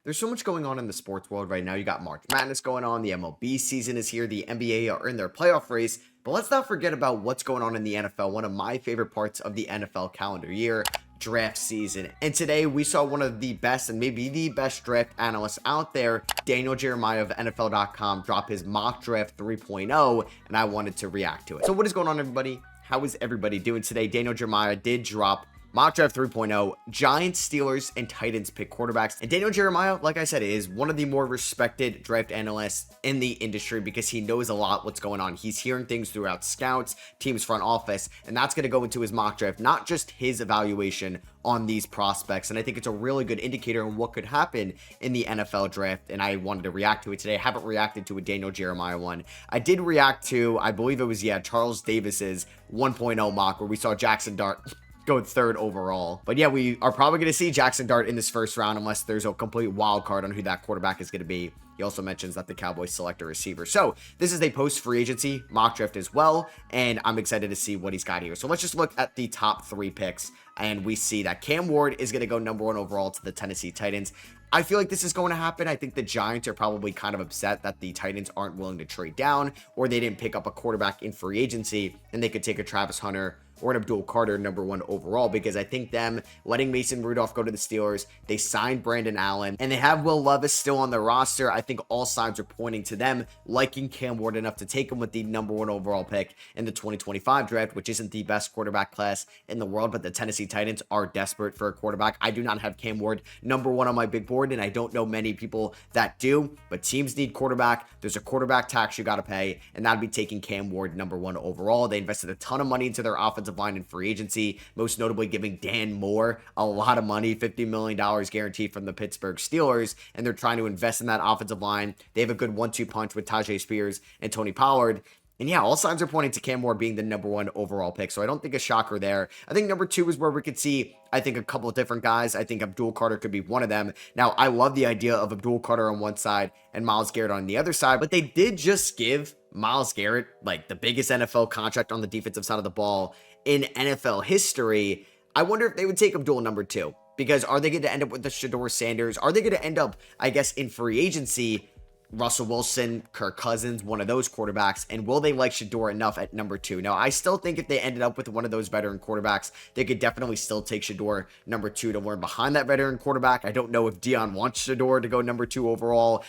There's so much going on in the sports world right now. You got March Madness going on. The MLB season is here. The NBA are in their playoff race. But let's not forget about what's going on in the NFL. One of my favorite parts of the NFL calendar year, draft season. And today we saw one of the best and maybe the best draft analysts out there, Daniel Jeremiah of NFL.com, drop his mock draft 3.0, and I wanted to react to it. So what is going on, everybody? How is everybody doing today? Daniel Jeremiah did drop Mock Draft 3.0, Giants, Steelers, and Titans pick quarterbacks. And Daniel Jeremiah, like I said, is one of the more respected draft analysts in the industry because he knows a lot what's going on. He's hearing things throughout scouts, teams front office, and that's going to go into his mock draft, not just his evaluation on these prospects. And I think it's a really good indicator on what could happen in the NFL draft. And I wanted to react to it today. I haven't reacted to a Daniel Jeremiah one. I did react to, I believe it was, Charles Davis's 1.0 mock where we saw Jackson Dart go third overall. But yeah, we are probably going to see Jackson Dart in this first round unless there's a complete wild card on who that quarterback is going to be. He also mentions that the Cowboys select a receiver. So this is a post-free agency mock draft as well, and I'm excited to see what he's got here. So let's just look at the top 3 picks, and we see that Cam Ward is going to go number 1 overall to the Tennessee Titans. I feel like this is going to happen. I think the Giants are probably kind of upset that the Titans aren't willing to trade down, or they didn't pick up a quarterback in free agency, and they could take a Travis Hunter or an Abdul Carter number 1 overall, because I think them letting Mason Rudolph go to the Steelers, they signed Brandon Allen, and they have Will Levis still on their roster. I think all signs are pointing to them liking Cam Ward enough to take him with the number 1 overall pick in the 2025 draft, which isn't the best quarterback class in the world, but the Tennessee Titans are desperate for a quarterback. I do not have Cam Ward number 1 on my big board, and I don't know many people that do, but teams need quarterback. There's a quarterback tax you got to pay, and that'd be taking Cam Ward number 1 overall. They invested a ton of money into their offensive line in free agency, most notably giving Dan Moore a lot of money, $50 million guaranteed from the Pittsburgh Steelers, and they're trying to invest in that offensive line. They have a good 1-2 punch with Tajay Spears and Tony Pollard. And yeah, all signs are pointing to Cam Ward being the number 1 overall pick. So I don't think a shocker there. I think number 2 is where we could see, I think, a couple of different guys. I think Abdul Carter could be one of them. Now, I love the idea of Abdul Carter on one side and Myles Garrett on the other side, but they did just give Myles Garrett like the biggest NFL contract on the defensive side of the ball in NFL history. I wonder if they would take Abdul number 2, because are they going to end up with the Shedeur Sanders? Are they going to end up, I guess, in free agency, Russell Wilson, Kirk Cousins, one of those quarterbacks, and will they like Shedeur enough at number 2? Now, I still think if they ended up with one of those veteran quarterbacks, they could definitely still take Shedeur number 2 to learn behind that veteran quarterback. I don't know if Dion wants Shedeur to go number 2 overall,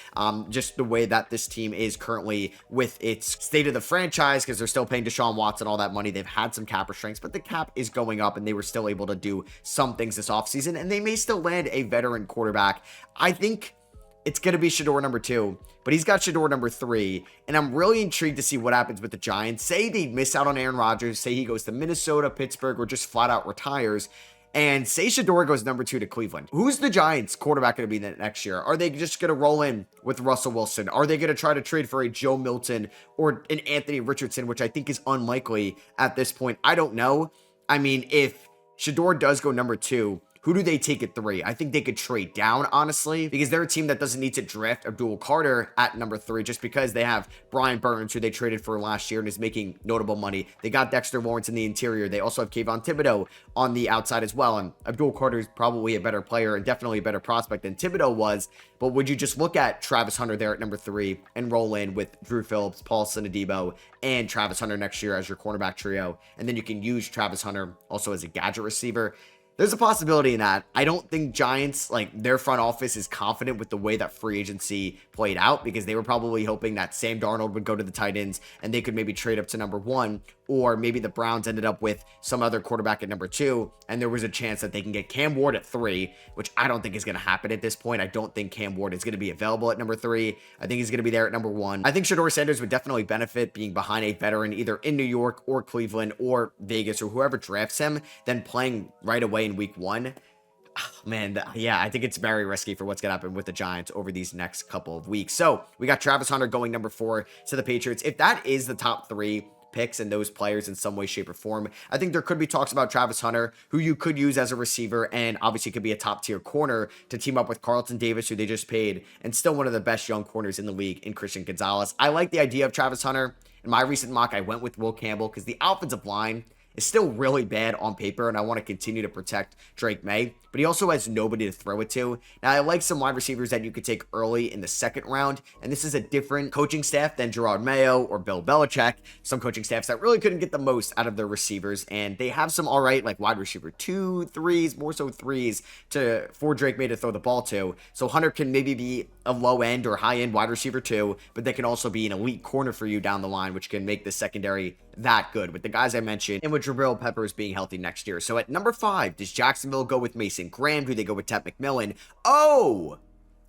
just the way that this team is currently with its state of the franchise, because they're still paying Deshaun Watson all that money. They've had some cap restraints, but the cap is going up, and they were still able to do some things this offseason, and they may still land a veteran quarterback. I think it's going to be Shedeur number 2, but he's got Shedeur number 3, and I'm really intrigued to see what happens with the Giants. Say they miss out on Aaron Rodgers, say he goes to Minnesota, Pittsburgh, or just flat out retires, and say Shedeur goes number 2 to Cleveland. Who's the Giants quarterback going to be the next year? Are they just going to roll in with Russell Wilson? Are they going to try to trade for a Joe Milton or an Anthony Richardson, which I think is unlikely at this point? I don't know. I mean, if Shedeur does go number 2, who do they take at 3? I think they could trade down, honestly, because they're a team that doesn't need to draft Abdul Carter at number 3 just because they have Brian Burns, who they traded for last year and is making notable money. They got Dexter Lawrence in the interior. They also have Kayvon Thibodeau on the outside as well, and Abdul Carter is probably a better player and definitely a better prospect than Thibodeau was, but would you just look at Travis Hunter there at number 3 and roll in with Drew Phillips, Paul Adebo, and Travis Hunter next year as your cornerback trio, and then you can use Travis Hunter also as a gadget receiver? There's a possibility in that. I don't think Giants, like their front office, is confident with the way that free agency played out, because they were probably hoping that Sam Darnold would go to the Titans and they could maybe trade up to number 1, or maybe the Browns ended up with some other quarterback at number 2, and there was a chance that they can get Cam Ward at 3, which I don't think is going to happen at this point. I don't think Cam Ward is going to be available at number 3. I think he's going to be there at number 1. I think Shedeur Sanders would definitely benefit being behind a veteran either in New York or Cleveland or Vegas or whoever drafts him than playing right away in week 1. Man, yeah, I think it's very risky for what's going to happen with the Giants over these next couple of weeks. So we got Travis Hunter going number 4 to the Patriots. If that is the top 3 picks and those players in some way, shape, or form, I think there could be talks about Travis Hunter, who you could use as a receiver and obviously could be a top tier corner to team up with Carlton Davis, who they just paid, and still one of the best young corners in the league in Christian Gonzalez. I like the idea of Travis Hunter. In my recent mock, I went with Will Campbell because the offensive line is still really bad on paper, and I want to continue to protect Drake May, but he also has nobody to throw it to. Now, I like some wide receivers that you could take early in the second round, and this is a different coaching staff than Gerard Mayo or Bill Belichick, some coaching staffs that really couldn't get the most out of their receivers, and they have some all right, like wide receiver 2, 3s, more so 3s for Drake May to throw the ball to. So Hunter can maybe be a low end or high end wide receiver 2, but they can also be an elite corner for you down the line, which can make the secondary that good with the guys I mentioned, and with Jabril Peppers being healthy next year. So at number 5, does Jacksonville go with Mason Graham? Do they go with Ted McMillan? Oh,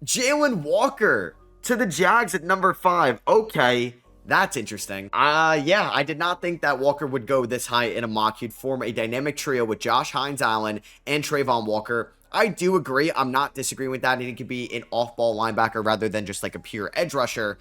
Jalen Walker to the Jags at number 5. Okay, that's interesting. Yeah, I did not think that Walker would go this high in a mock. He'd form a dynamic trio with Josh Hines-Allen and Trayvon Walker. I do agree. I'm not disagreeing with that. He could be an off-ball linebacker rather than just like a pure edge rusher.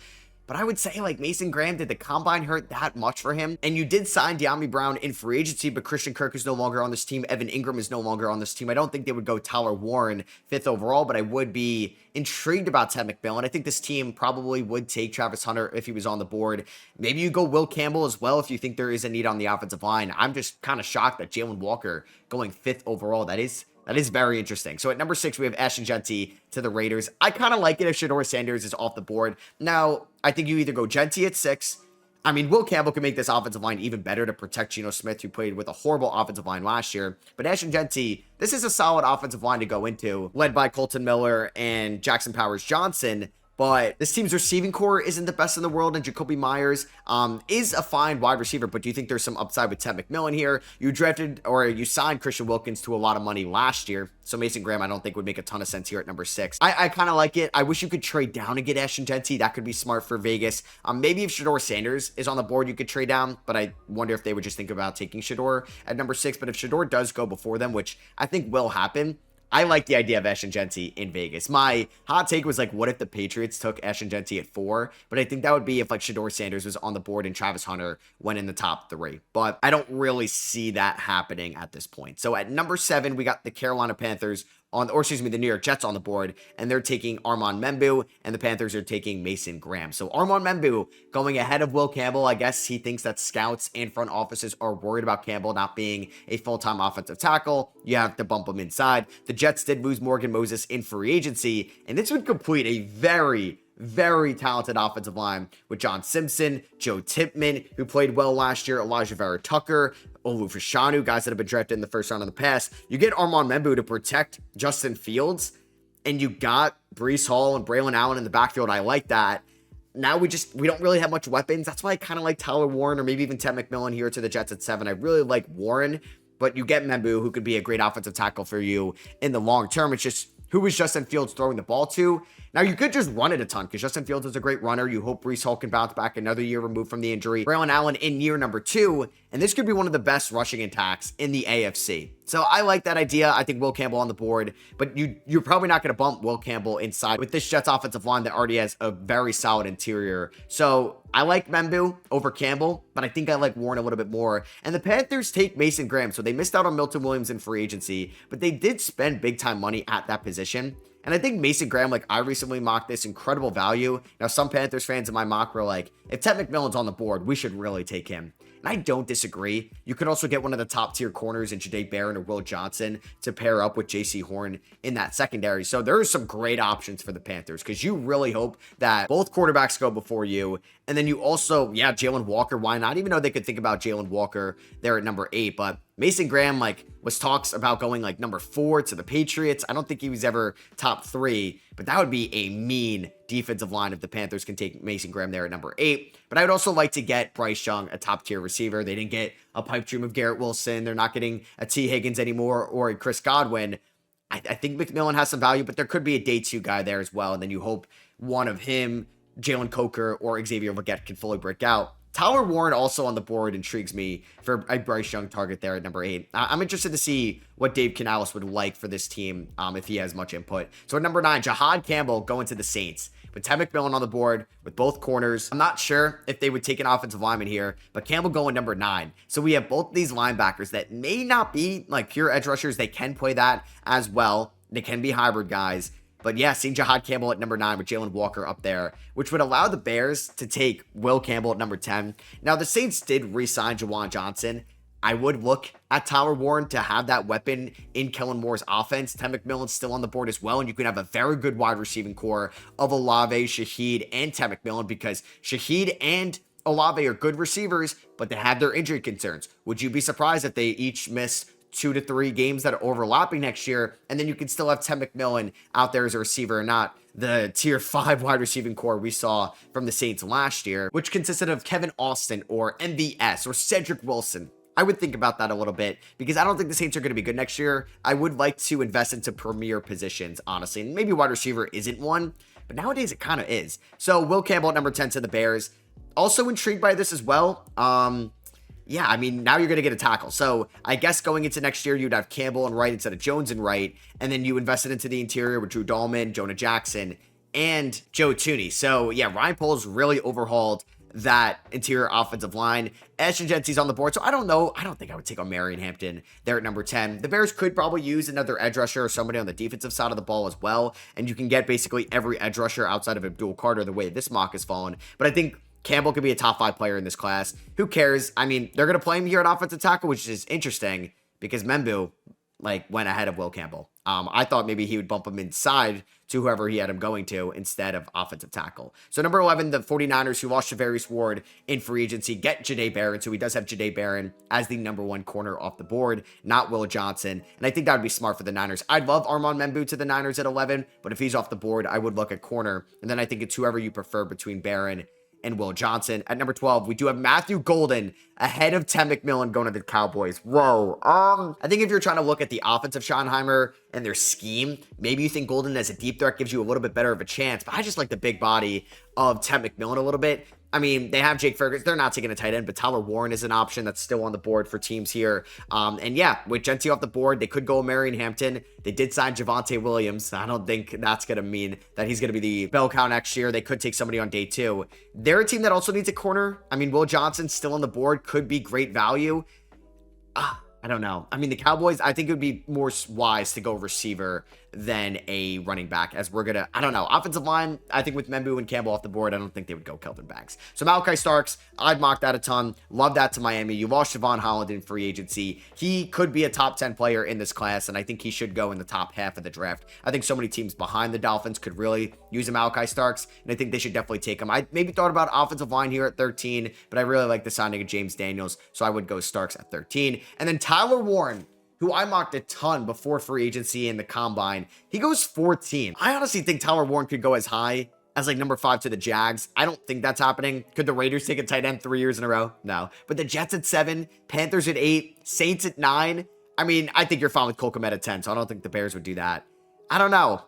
But I would say, like, Mason Graham, did the combine hurt that much for him? And you did sign Dyami Brown in free agency, but Christian Kirk is no longer on this team. Evan Ingram is no longer on this team. I don't think they would go Tyler Warren 5th overall, but I would be intrigued about Ted McMillan. I think this team probably would take Travis Hunter if he was on the board. Maybe you go Will Campbell as well if you think there is a need on the offensive line. I'm just kind of shocked that Jalen Walker going 5th overall. That is very interesting. So at number 6, we have Ashton Jeanty to the Raiders. I kind of like it if Shedeur Sanders is off the board. Now, I think you either go Jeanty at 6. I mean, Will Campbell can make this offensive line even better to protect Geno Smith, who played with a horrible offensive line last year. But Ashton Jeanty, this is a solid offensive line to go into, led by Colton Miller and Jackson Powers-Johnson. But this team's receiving core isn't the best in the world, and Jakobi Meyers is a fine wide receiver, but do you think there's some upside with Ted McMillan here? You signed Christian Wilkins to a lot of money last year, so Mason Graham I don't think would make a ton of sense here at number 6. I kind of like it. I wish you could trade down and get Ashton Jeanty. That could be smart for Vegas. Maybe if Shedeur Sanders is on the board, you could trade down, but I wonder if they would just think about taking Shedeur at number 6. But if Shedeur does go before them, which I think will happen, I like the idea of Ashton Jeanty in Vegas. My hot take was like, what if the Patriots took Ashton Jeanty at 4? But I think that would be if like Shedeur Sanders was on the board and Travis Hunter went in the top 3. But I don't really see that happening at this point. So at number 7, we got the Carolina Panthers the New York Jets on the board, and they're taking Armand Membou, and the Panthers are taking Mason Graham. So Armand Membou going ahead of Will Campbell. I guess he thinks that scouts and front offices are worried about Campbell not being a full-time offensive tackle. You have to bump him inside. The Jets did lose Morgan Moses in free agency, and this would complete a very talented offensive line with John Simpson, Joe Tippmann, who played well last year, Elijah Vera-Tucker, Olu Fashanu, guys that have been drafted in the first round in the past. You get Armand Membou to protect Justin Fields, and you got Breece Hall and Braylon Allen in the backfield. I like that. Now we don't really have much weapons. That's why I kind of like Tyler Warren or maybe even Ted McMillan here to the Jets at 7. I really like Warren, but you get Membou, who could be a great offensive tackle for you in the long term. It's just, who is Justin Fields throwing the ball to? Now, you could just run it a ton because Justin Fields is a great runner. You hope Breece Hall can bounce back another year removed from the injury. Braylon Allen in year number 2, and this could be one of the best rushing attacks in the AFC. So I like that idea. I think Will Campbell on the board, but you're probably not going to bump Will Campbell inside with this Jets offensive line that already has a very solid interior. So I like Membou over Campbell, but I think I like Warren a little bit more. And the Panthers take Mason Graham, so they missed out on Milton Williams in free agency, but they did spend big time money at that position. And I think Mason Graham, like I recently mocked this, incredible value. Now, some Panthers fans in my mock were like, if Ted McMillan's on the board, we should really take him. And I don't disagree. You could also get one of the top tier corners in Jahdae Barron or Will Johnson to pair up with JC Horn in that secondary. So there are some great options for the Panthers because you really hope that both quarterbacks go before you. And then you also, Jalen Walker, why not? Even though they could think about Jalen Walker there at number 8, but Mason Graham, was talks about going number 4 to the Patriots. I don't think he was ever top 3, but that would be a mean defensive line if the Panthers can take Mason Graham there at number 8. But I would also like to get Bryce Young, a top tier receiver. They didn't get a pipe dream of Garrett Wilson. They're not getting a T. Higgins anymore or a Chris Godwin. I think McMillan has some value, but there could be a day 2 guy there as well. And then you hope one of him, Jalen Coker, or Xavier Legette can fully break out. Tyler Warren also on the board intrigues me for a Bryce Young target there at number 8. I'm interested to see what Dave Canales would like for this team if he has much input. So at number 9, Jahad Campbell going to the Saints. With Ted McMillan on the board with both corners. I'm not sure if they would take an offensive lineman here, but Campbell going number 9. So we have both these linebackers that may not be pure edge rushers. They can play that as well. They can be hybrid guys. But yeah, seeing Jahad Campbell at number 9 with Jalen Walker up there, which would allow the Bears to take Will Campbell at number 10. Now, the Saints did re-sign Juwan Johnson. I would look at Tyler Warren to have that weapon in Kellen Moore's offense. Ted McMillan's still on the board as well, and you can have a very good wide receiving core of Olave, Shaheed, and Ted McMillan, because Shaheed and Olave are good receivers, but they have their injury concerns. Would you be surprised if they each miss 2 to 3 games that are overlapping next year, and then you can still have Ted McMillan out there as a receiver, and not the tier 5 wide receiving core we saw from the Saints last year, which consisted of Kevin Austin or MVS or Cedric Wilson? I would think about that a little bit, because I don't think the Saints are going to be good next year. I would like to invest into premier positions, honestly, and maybe wide receiver isn't one, but nowadays it kind of is. So Will Campbell at number 10 to the Bears. Also intrigued by this as well. Yeah, I mean, now you're going to get a tackle. So I guess going into next year, you'd have Campbell and right instead of Jones and right, and then you invested into the interior with Drew Dahlman, Jonah Jackson, and Joe Thuney. So yeah, Ryan Poles really overhauled that interior offensive line. Ashton Jeanty's on the board, so I don't know. I don't think I would take on Marion Hampton there at number 10. The Bears could probably use another edge rusher or somebody on the defensive side of the ball as well, and you can get basically every edge rusher outside of Abdul Carter the way this mock has fallen. But I think Campbell could be a top 5 player in this class. Who cares? I mean, they're going to play him here at offensive tackle, which is interesting because Membu went ahead of Will Campbell. I thought maybe he would bump him inside to whoever he had him going to instead of offensive tackle. So number 11, the 49ers, who lost Shavarius Ward in free agency, get Jahdae Barron. So he does have Jahdae Barron as the number 1 corner off the board, not Will Johnson. And I think that would be smart for the Niners. I'd love Armand Membu to the Niners at 11, but if he's off the board, I would look at corner. And then I think it's whoever you prefer between Barron and Will Johnson. At number 12, we do have Matthew Golden ahead of Ted McMillan going to the Cowboys. Whoa. I think if you're trying to look at the offense of Schottenheimer and their scheme, maybe you think Golden as a deep threat gives you a little bit better of a chance, but I just like the big body of Ted McMillan a little bit. I mean, they have Jake Ferguson. They're not taking a tight end, but Tyler Warren is an option that's still on the board for teams here. And yeah, with Jeanty off the board, they could go Marion Hampton. They did sign Javonte Williams. I don't think that's going to mean that he's going to be the bell cow next year. They could take somebody on day 2. They're a team that also needs a corner. I mean, Will Johnson still on the board could be great value. I don't know. I mean, the Cowboys, I think it would be more wise to go receiver than a running back, as we're going to, I don't know. Offensive line, I think with Membu and Campbell off the board, I don't think they would go Kelvin Banks. So Malachi Starks, I'd mock that a ton. Love that to Miami. You lost Siobhan Holland in free agency. He could be a top 10 player in this class, and I think he should go in the top half of the draft. I think so many teams behind the Dolphins could really use a Malachi Starks, and I think they should definitely take him. I maybe thought about offensive line here at 13, but I really like the signing of James Daniels, so I would go Starks at 13. And then Tyler Warren, who I mocked a ton before free agency and the combine, he goes 14. I honestly think Tyler Warren could go as high as number 5 to the Jags. I don't think that's happening. Could the Raiders take a tight end 3 years in a row? No. But the Jets at 7, Panthers at 8, Saints at 9. I mean, I think you're fine with Cole Kmet at 10, so I don't think the Bears would do that. I don't know.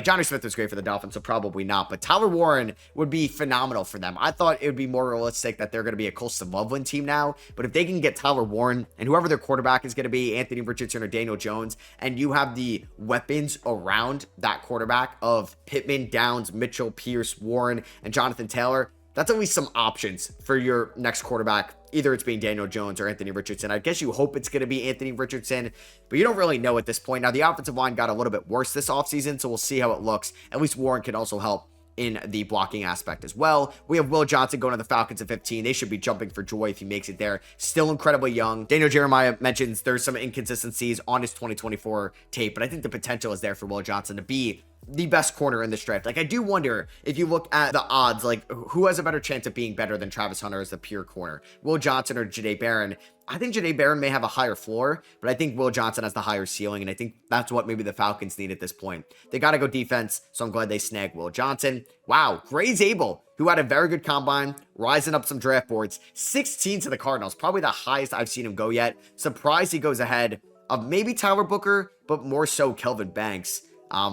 Johnny Smith was great for the Dolphins, so probably not. But Tyler Warren would be phenomenal for them. I thought it would be more realistic that they're going to be a Colston Loveland team now. But if they can get Tyler Warren and whoever their quarterback is going to be, Anthony Richardson or Daniel Jones, and you have the weapons around that quarterback of Pittman, Downs, Mitchell, Pierce, Warren, and Jonathan Taylor, that's at least some options for your next quarterback. Either it's being Daniel Jones or Anthony Richardson. I guess you hope it's going to be Anthony Richardson, but you don't really know at this point. Now, the offensive line got a little bit worse this offseason, so we'll see how it looks. At least Warren can also help in the blocking aspect as well. We have Will Johnson going to the Falcons at 15. They should be jumping for joy if he makes it there. Still incredibly young. Daniel Jeremiah mentions there's some inconsistencies on his 2024 tape, but I think the potential is there for Will Johnson to be the best corner in this draft. I do wonder if you look at the odds, who has a better chance of being better than Travis Hunter as the pure corner, Will Johnson or Jahdae Barron? I think Jahdae Barron may have a higher floor, but I think Will Johnson has the higher ceiling, and I think that's what maybe the Falcons need at this point. They got to go defense, so I'm glad they snagged Will Johnson. Wow, Gray's Abel, who had a very good combine, rising up some draft boards, 16 to the Cardinals, probably the highest I've seen him go yet. Surprised he goes ahead of maybe Tyler Booker, but more so Kelvin Banks.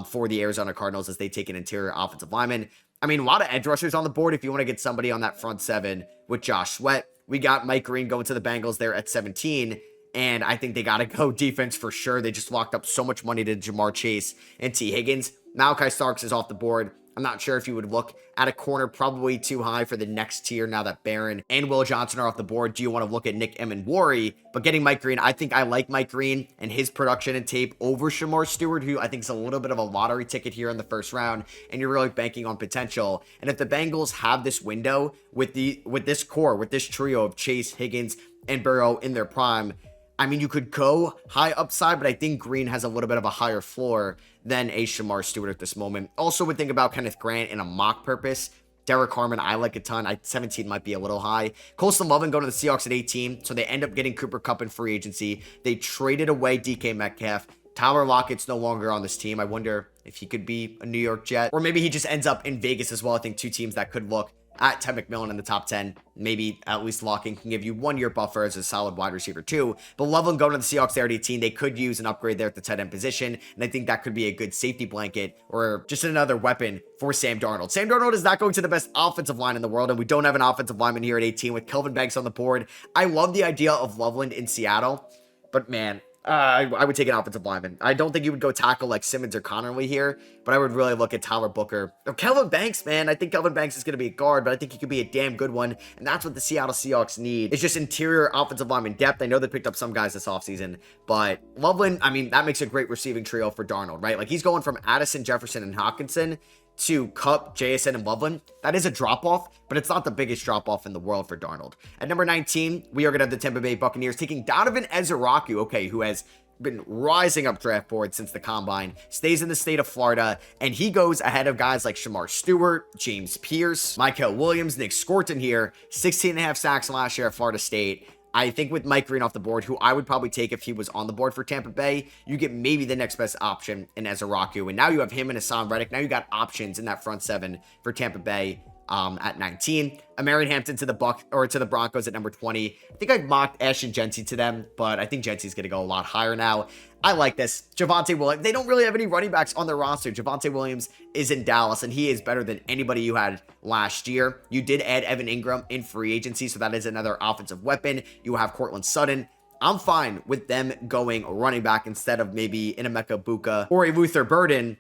For the Arizona Cardinals as they take an interior offensive lineman. I mean, a lot of edge rushers on the board if you want to get somebody on that front 7 with Josh Sweat. We got Mike Green going to the Bengals there at 17, and I think they got to go defense for sure. They just locked up so much money to Jamar Chase and T. Higgins. Malachi Starks is off the board. I'm not sure if you would look at a corner, probably too high for the next tier now that Barron and Will Johnson are off the board. Do you want to look at Nick Emenwari? But getting Mike Green, I think I like Mike Green and his production and tape over Shamar Stewart, who I think is a little bit of a lottery ticket here in the first round, and you're really banking on potential. And if the Bengals have this window with this core, with this trio of Chase, Higgins, and Burrow in their prime, I mean, you could go high upside, but I think Green has a little bit of a higher floor than a Shamar Stewart at this moment. Also would think about Kenneth Grant in a mock purpose. Derek Harmon, I like a ton. 17 might be a little high. Colston Lovin going to the Seahawks at 18, so they end up getting Cooper Kupp in free agency. They traded away DK Metcalf. Tyler Lockett's no longer on this team. I wonder if he could be a New York Jet, or maybe he just ends up in Vegas as well. I think two teams that could look at Ted McMillan in the top 10. Maybe at least Locking can give you 1 year buffer as a solid wide receiver too. But Loveland going to the Seahawks there at 18. They could use an upgrade there at the tight end position. And I think that could be a good safety blanket or just another weapon for Sam Darnold. Sam Darnold is not going to the best offensive line in the world. And we don't have an offensive lineman here at 18 with Kelvin Banks on the board. I love the idea of Loveland in Seattle. But man, I would take an offensive lineman. I don't think you would go tackle like Simmons or Connerly here, but I would really look at Tyler Booker. Or Kelvin Banks, man. I think Kelvin Banks is going to be a guard, but I think he could be a damn good one, and that's what the Seattle Seahawks need. It's just interior offensive lineman depth. I know they picked up some guys this offseason, but Loveland, I mean, that makes a great receiving trio for Darnold, right? Like, he's going from Addison, Jefferson, and Hawkinson to Kupp, JSN, and Loveland. That is a drop-off, but it's not the biggest drop-off in the world for Darnold. At number 19, we are going to have the Tampa Bay Buccaneers taking Donovan Ezeraku, okay, who has been rising up draft board since the combine, stays in the state of Florida, and he goes ahead of guys like Shamar Stewart, James Pierce, Mykel Williams, Nick Scorton here, 16.5 sacks last year at Florida State. I think with Mike Green off the board, who I would probably take if he was on the board for Tampa Bay, you get maybe the next best option in Ezeraku. And now you have him and Hassan Reddick. Now you got options in that front seven for Tampa Bay at 19. Amarian Hampton to the Broncos at number 20. I think I've mocked Ashton Jeanty to them, but I think Jeanty's going to go a lot higher now. I like this. Javonte Williams. They don't really have any running backs on their roster. Javonte Williams is in Dallas, and he is better than anybody you had last year. You did add Evan Ingram in free agency, so that is another offensive weapon. You have Cortland Sutton. I'm fine with them going running back instead of maybe Emeka Buka or a Luther Burden.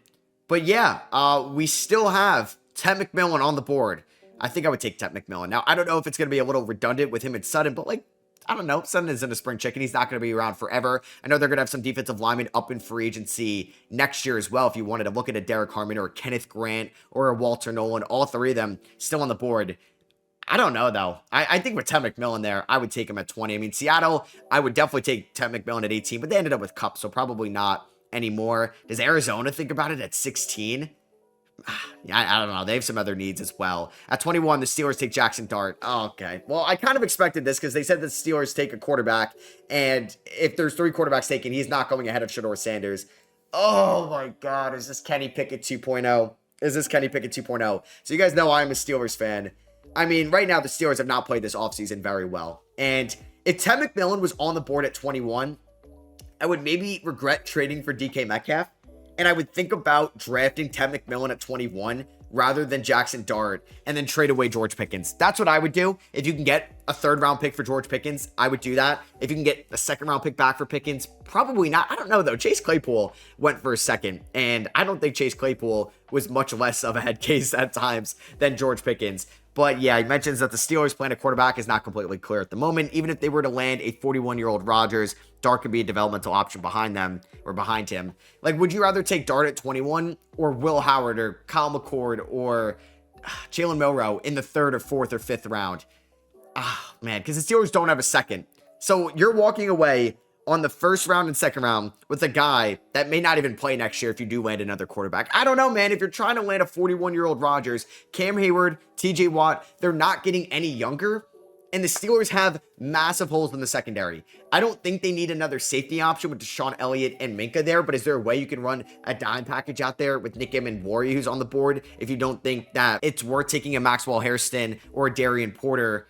But yeah, we still have Ted McMillan on the board. I think I would take Ted McMillan. Now, I don't know if it's going to be a little redundant with him and Sutton, but like, I don't know. Sutton isn't a spring chicken. He's not going to be around forever. I know they're going to have some defensive linemen up in free agency next year as well. If you wanted to look at a Derek Harmon or a Kenneth Grant or a Walter Nolan, all three of them still on the board. I don't know, though. I think with Ted McMillan there, I would take him at 20. I mean, Seattle, I would definitely take Ted McMillan at 18, but they ended up with Kupp, so probably not anymore. Does Arizona think about it at 16? Yeah, I don't know. They have some other needs as well. At 21, the Steelers take Jackson Dart. Oh, okay. Well, I kind of expected this because they said the Steelers take a quarterback, and if there's 3 quarterbacks taken, he's not going ahead of Shedeur Sanders. Oh, my God. Is this Kenny Pickett 2.0? Is this Kenny Pickett 2.0? So you guys know I'm a Steelers fan. I mean, right now, the Steelers have not played this offseason very well. And if Ted McMillan was on the board at 21, I would maybe regret trading for DK Metcalf. And I would think about drafting Ted McMillan at 21 rather than Jackson Dart and then trade away George Pickens. That's what I would do. If you can get a 3rd round pick for George Pickens, I would do that. If you can get a 2nd round pick back for Pickens, probably not. I don't know though. Chase Claypool went for a 2nd, and I don't think Chase Claypool was much less of a head case at times than George Pickens. But yeah, he mentions that the Steelers' plan at quarterback is not completely clear at the moment. Even if they were to land a 41-year-old Rodgers, Dart could be a developmental option behind them or behind him. Like, would you rather take Dart at 21 or Will Howard or Kyle McCord or Jalen Milroe in the 3rd or 4th or 5th round? Ah, man, because the Steelers don't have a 2nd. So you're walking away on the 1st round and 2nd round with a guy that may not even play next year if you do land another quarterback. I don't know, man. If you're trying to land a 41-year-old Rodgers, Cam Hayward, TJ Watt, they're not getting any younger. And the Steelers have massive holes in the secondary. I don't think they need another safety option with Deshaun Elliott and Minka there, but is there a way you can run a dime package out there with Nick Emenwari, who's on the board, if you don't think that it's worth taking a Maxwell Hairston or a Darian Porter?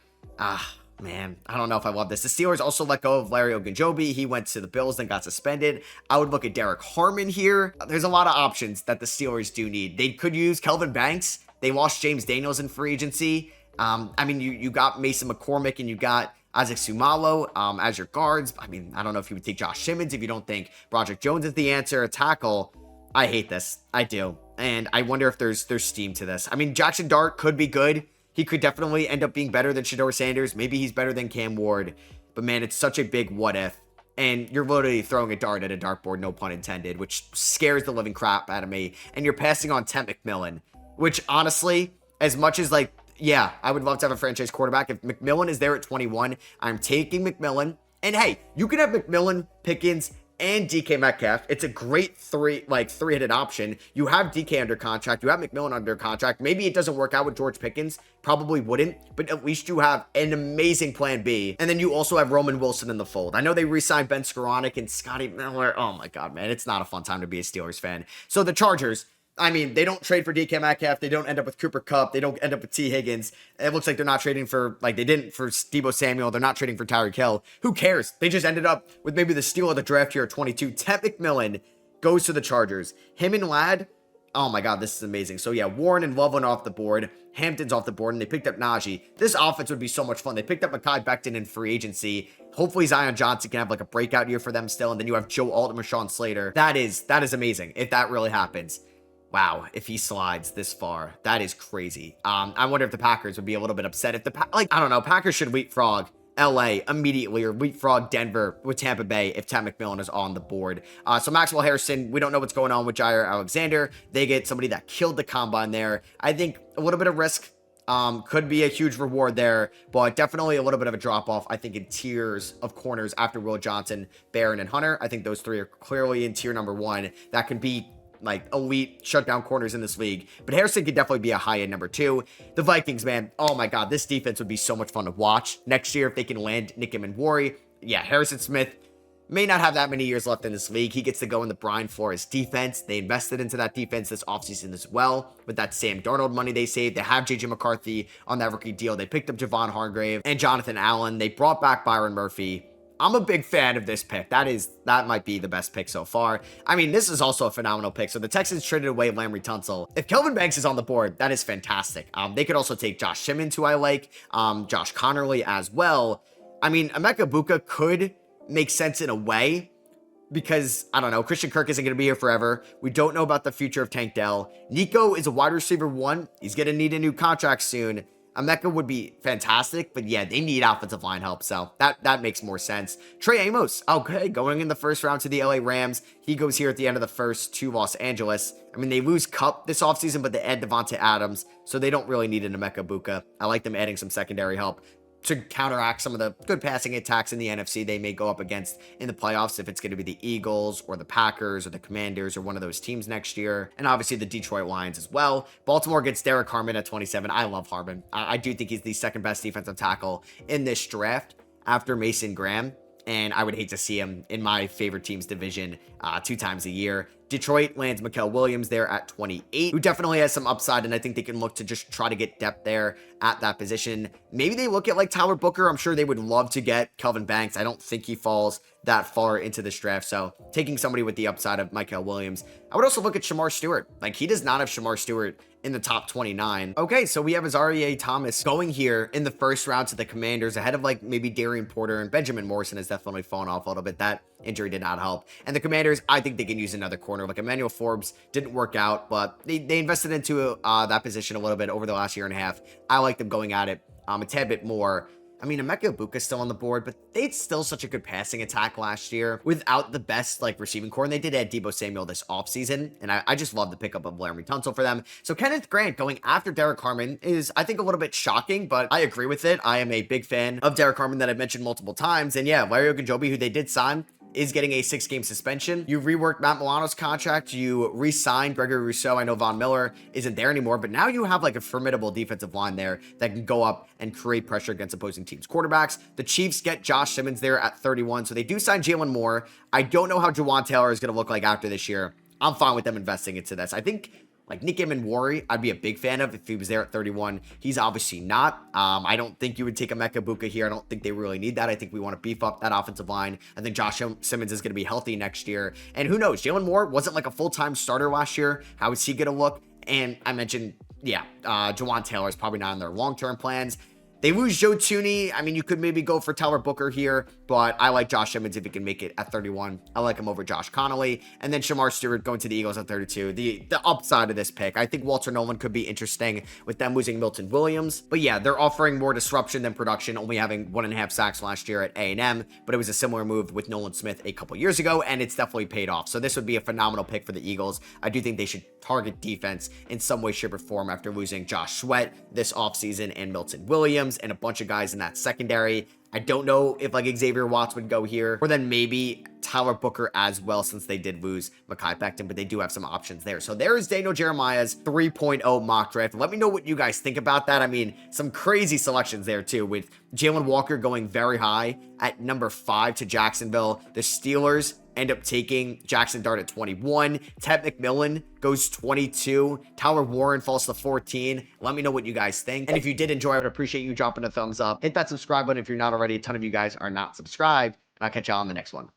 Man, I don't know if I love this. The Steelers also let go of Larry Ogunjobi. He went to the Bills, then got suspended. I would look at Derek Harmon here. There's a lot of options that the Steelers do need. They could use Kelvin Banks. They lost James Daniels in free agency. I mean, you got Mason McCormick and you got Isaac Sumalo as your guards. I mean, I don't know if you would take Josh Simmons if you don't think Broderick Jones is the answer. A tackle, I hate this. I do. And I wonder if there's steam to this. I mean, Jackson Dart could be good. He could definitely end up being better than Shedeur Sanders. Maybe he's better than Cam Ward. But man, it's such a big what if. And you're literally throwing a dart at a dartboard, no pun intended, which scares the living crap out of me. And you're passing on Ted McMillan, which honestly, as much as like, yeah, I would love to have a franchise quarterback. If McMillan is there at 21, I'm taking McMillan. And hey, you can have McMillan, Pickens, and DK Metcalf. It's a great three-headed option. You have DK under contract. You have McMillan under contract. Maybe it doesn't work out with George Pickens. Probably wouldn't, but at least you have an amazing plan B. And then you also have Roman Wilson in the fold. I know they re-signed Ben Skoranek and Scotty Miller. Oh my God, man. It's not a fun time to be a Steelers fan. So the Chargers, I mean, they don't trade for DK Metcalf. They don't end up with Cooper Kupp. They don't end up with T. Higgins. It looks like they're not trading for, like they didn't for Deebo Samuel. They're not trading for Tyreek Hill. Who cares? They just ended up with maybe the steal of the draft here at 22. Ted McMillan goes to the Chargers. Him and Ladd, oh my God, this is amazing. So yeah, Warren and Loveland off the board. Hampton's off the board, and they picked up Najee. This offense would be so much fun. They picked up Mekhi Becton in free agency. Hopefully Zion Johnson can have like a breakout year for them still. And then you have Joe Alt and Rashawn Slater. That is amazing if that really happens. Wow, if he slides this far, that is crazy. I wonder if the Packers would be a little bit upset if I don't know, Packers should leapfrog LA immediately or leapfrog Denver with Tampa Bay if Ted McMillan is on the board. So Maxwell Harrison, we don't know what's going on with Jair Alexander. They get somebody that killed the combine there. I think a little bit of risk could be a huge reward there, but definitely a little bit of a drop off, I think, in tiers of corners after Will Johnson, Barron, and Hunter. I think those three are clearly in tier number one. That can be like elite shutdown corners in this league, but Harrison could definitely be a high-end number two. The Vikings, man, oh my God, this defense would be so much fun to watch next year if they can land Nick Emmanwori. Yeah, Harrison Smith may not have that many years left in this league. He gets to go in the Brian Flores defense. They invested into that defense this offseason as well with that Sam Darnold money they saved. They have JJ McCarthy on that rookie deal. They picked up Javon Hargrave and Jonathan Allen. They brought back Byron Murphy. I'm a big fan of this pick. That might be the best pick so far. I mean, this is also a phenomenal pick. So the Texans traded away Laremy Tunsil. If Kelvin Banks is on the board, that is fantastic. They could also take Josh Simmons, who I like, Josh Connerly as well. I mean, Emeka Buka could make sense in a way because, I don't know, Christian Kirk isn't going to be here forever. We don't know about the future of Tank Dell. Nico is a wide receiver one. He's going to need a new contract soon. Emeka would be fantastic, but yeah, they need offensive line help, so that makes more sense. Trey Amos, okay, going in the first round to the LA Rams. He goes here at the end of the first to Los Angeles. I mean, they lose Kupp this offseason, but they add Devontae Adams, so they don't really need an Emeka Buka. I like them adding some secondary help to counteract some of the good passing attacks in the NFC they may go up against in the playoffs if it's going to be the Eagles or the Packers or the Commanders or one of those teams next year. And obviously the Detroit Lions as well. Baltimore gets Derek Harmon at 27. I love Harmon. I do think he's the second best defensive tackle in this draft after Mason Graham. And I would hate to see him in my favorite team's division 2 times a year. Detroit lands Mikael Williams there at 28, who definitely has some upside, and I think they can look to just try to get depth there at that position. Maybe they look at like Tyler Booker. I'm sure they would love to get Kelvin Banks. I don't think he falls that far into this draft, so taking somebody with the upside of Mikael Williams. I would also look at Shamar Stewart. Like, he does not have Shamar Stewart in the top 29. Okay, so we have Azareye'h Thomas going here in the first round to the Commanders ahead of like maybe Darian Porter, and Benjamin Morrison has definitely fallen off a little bit. That injury did not help. And the Commanders, I think they can use another corner. Like Emmanuel Forbes didn't work out, but they invested into that position a little bit over the last year and a half. I like them going at it a tad bit more. I mean, Emeka Buka's still on the board, but they'd still such a good passing attack last year without the best like receiving core. And they did add Deebo Samuel this offseason. And I just love the pickup of Laremy Tunsil for them. So Kenneth Grant going after Derek Harmon is, I think, a little bit shocking, but I agree with it. I am a big fan of Derek Harmon that I've mentioned multiple times. And yeah, Larry Ogunjobi, who they did sign, is getting a 6-game suspension. You reworked Matt Milano's contract. You re-signed Gregory Rousseau. I know Von Miller isn't there anymore, but now you have like a formidable defensive line there that can go up and create pressure against opposing teams' quarterbacks. The Chiefs get Josh Simmons there at 31, so they do sign Jalen Moore. I don't know how Jawan Taylor is going to look like after this year. I'm fine with them investing into this. I think like Nick Emmanwori, I'd be a big fan of if he was there at 31. He's obviously not. I don't think you would take Emeka Buka here. I don't think they really need that. I think we want to beef up that offensive line. I think Josh Simmons is going to be healthy next year. And who knows? Jalen Moore wasn't like a full-time starter last year. How is he going to look? And I mentioned, yeah, Jawan Taylor is probably not in their long-term plans. They lose Joe Tooney. I mean, you could maybe go for Tyler Booker here, but I like Josh Simmons if he can make it at 31. I like him over Josh Connolly. And then Shamar Stewart going to the Eagles at 32. The upside of this pick, I think Walter Nolan could be interesting with them losing Milton Williams. But yeah, they're offering more disruption than production, only having 1.5 sacks last year at A&M, but it was a similar move with Nolan Smith a couple years ago, and it's definitely paid off. So this would be a phenomenal pick for the Eagles. I do think they should target defense in some way, shape, or form after losing Josh Sweat this offseason and Milton Williams and a bunch of guys in that secondary. I don't know if like Xavier Watts would go here, or then maybe Tyler Booker as well, since they did lose Mekhi Becton, but they do have some options there. So there is Daniel Jeremiah's 3.0 mock draft. Let me know what you guys think about that. I mean, some crazy selections there too, with Jalen Walker going very high at number 5 to Jacksonville. The Steelers end up taking Jackson Dart at 21. Ted McMillan goes 22. Tyler Warren falls to 14. Let me know what you guys think. And if you did enjoy, I would appreciate you dropping a thumbs up. Hit that subscribe button if you're not already. A ton of you guys are not subscribed. And I'll catch y'all on the next one.